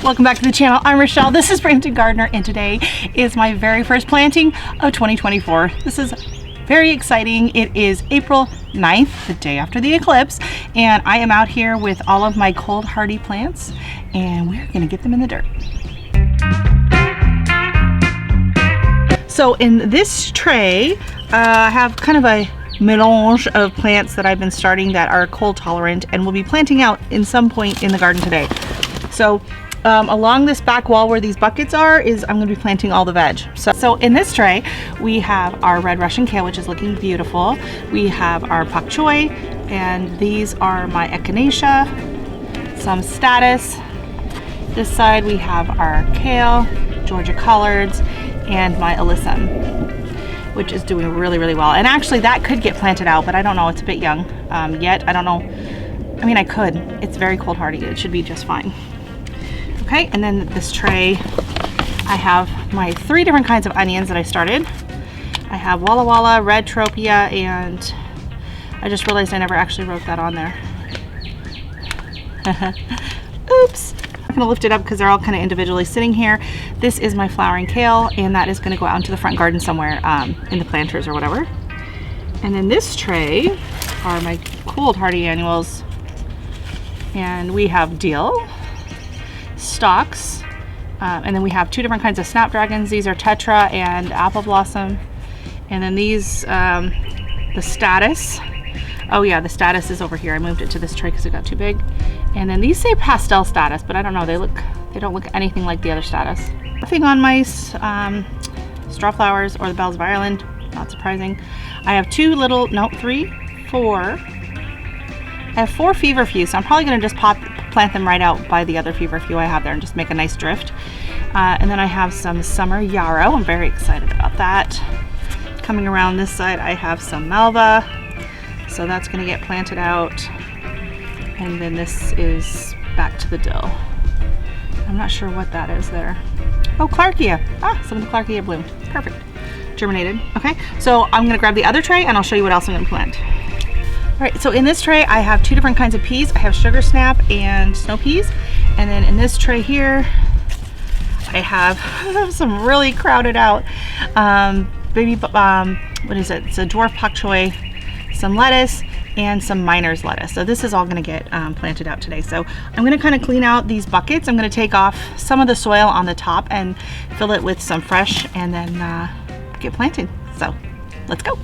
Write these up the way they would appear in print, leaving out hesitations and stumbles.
Welcome back to the channel. I'm Rochelle. This is Brampton Gardener, and today is my very first planting of 2024. This is very exciting. It is April 9th, the day after the eclipse, and I am out here with all of my cold hardy plants, and we're gonna get them in the dirt. So in this tray, I have kind of a melange of plants that I've been starting that are cold tolerant and will be planting out in some point in the garden today. So along this back wall where these buckets are I'm going to be planting all the veg. So in this tray we have our red Russian kale, which is looking beautiful. We have our pak choi, and these are my echinacea, some status. This side we have our kale, Georgia collards, and my alyssum, which is doing really well. And actually that could get planted out, but I don't know, it's a bit young yet. I don't know, I mean I could. It's very cold hardy, it should be just fine. Okay, and then this tray, I have my 3 different kinds of onions that I started. I have Walla Walla, Red Tropea, and I just realized I never actually wrote that on there. Oops. I'm gonna lift it up because they're all kind of individually sitting here. This is my flowering kale, and that is gonna go out into the front garden somewhere in the planters or whatever. And then this tray are my cold hardy annuals, and we have dill, stalks, and then we have 2 different kinds of snapdragons. These are tetra and apple blossom. And then these, the status. Oh yeah, the status is over here. I moved it to this tray because it got too big. And then these say pastel status, but I don't know. They don't look anything like the other status. Nothing on my straw flowers or the bells of Ireland. Not surprising. I have 4. I have 4 feverfew, so I'm probably going to just plant them right out by the other feverfew I have there and just make a nice drift. And then I have some summer yarrow. I'm very excited about that. Coming around this side, I have some malva, so that's going to get planted out. And then this is back to the dill. I'm not sure what that is there. Oh, Clarkia. Some of the Clarkia bloomed. Perfect. Germinated. Okay, so I'm going to grab the other tray and I'll show you what else I'm going to plant. All right, so in this tray I have 2 different kinds of peas. I have sugar snap and snow peas. And then in this tray here, I have some really crowded out what is it? It's a dwarf pak choi, some lettuce, and some miner's lettuce. So this is all gonna get planted out today. So I'm gonna kind of clean out these buckets. I'm gonna take off some of the soil on the top and fill it with some fresh, and then get planted. So let's go.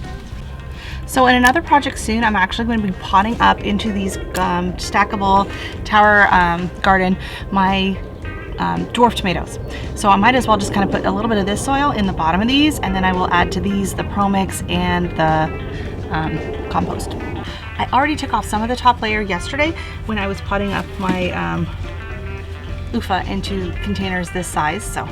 So in another project soon, I'm actually going to be potting up into these stackable tower garden my dwarf tomatoes. So I might as well just kind of put a little bit of this soil in the bottom of these, and then I will add to these the Pro Mix and the compost. I already took off some of the top layer yesterday when I was potting up my loofah into containers this size. So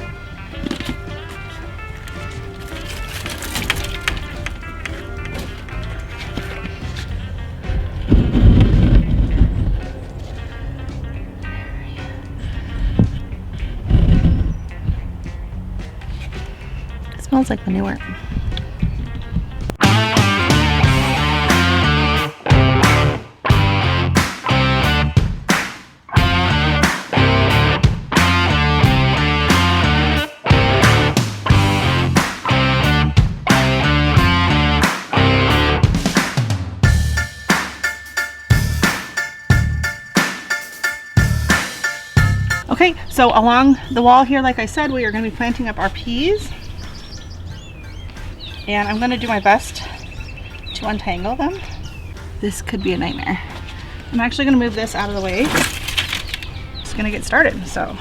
smells like manure. Okay, so along the wall here, like I said, we are going to be planting up our peas. And I'm going to do my best to untangle them. This could be a nightmare. I'm actually going to move this out of the way. Just going to get started. So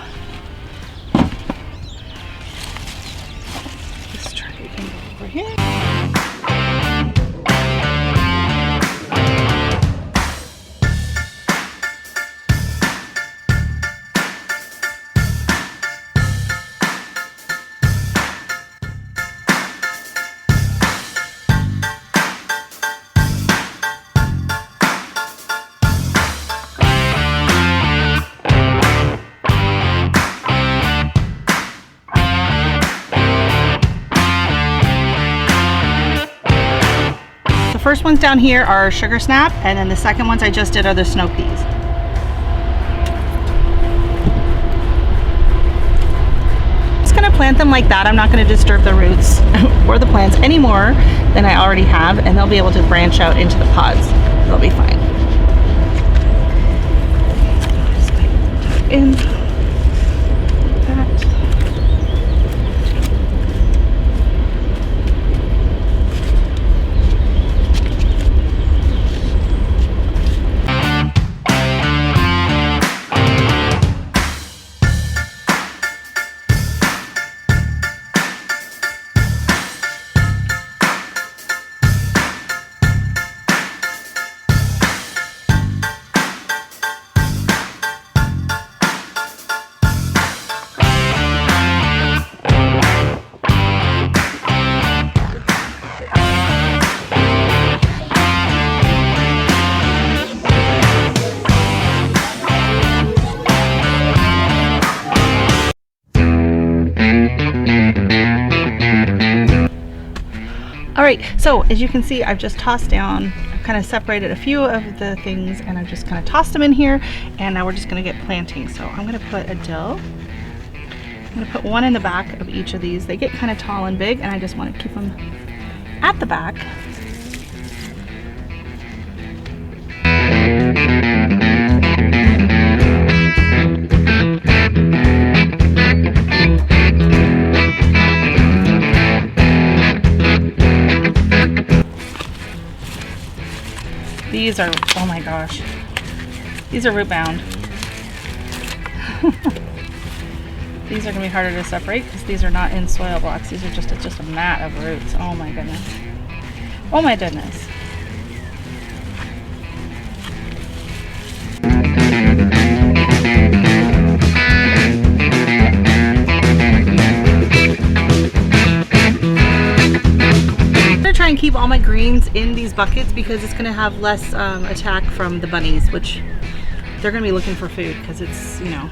this tray can go over here. First ones down here are sugar snap, and then the second ones I just did are the snow peas. plant them like that. I'm not going to disturb the roots or the plants any more than I already have, and they'll be able to branch out into the pods. They'll be fine. Just tuck in like that. All right, so as you can see, I've just tossed down, I've kind of separated a few of the things and I've just kind of tossed them in here, and now we're just gonna get planting. So I'm gonna put a dill. I'm gonna put one in the back of each of these. They get kind of tall and big, and I just wanna keep them at the back. These are, oh my gosh, these are root bound. These are gonna be harder to separate because these are not in soil blocks. These are just a mat of roots. Oh my goodness. Oh my goodness. And keep all my greens in these buckets because it's going to have less attack from the bunnies, which they're going to be looking for food because it's, you know,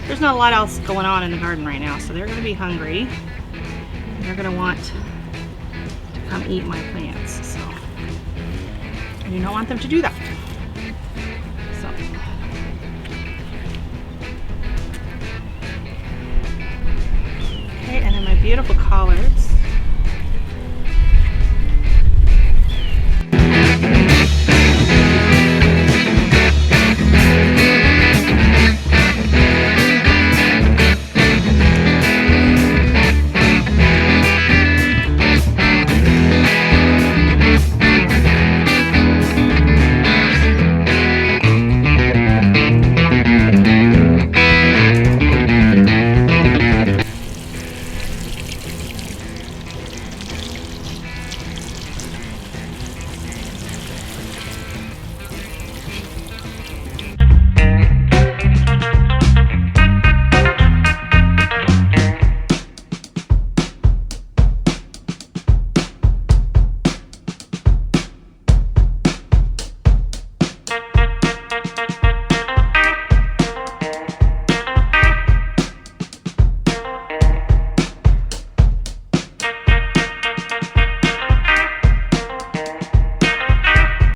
there's not a lot else going on in the garden right now, so they're going to be hungry. They're going to want to come eat my plants, so I do not want them to do that. So okay, and then my beautiful collards.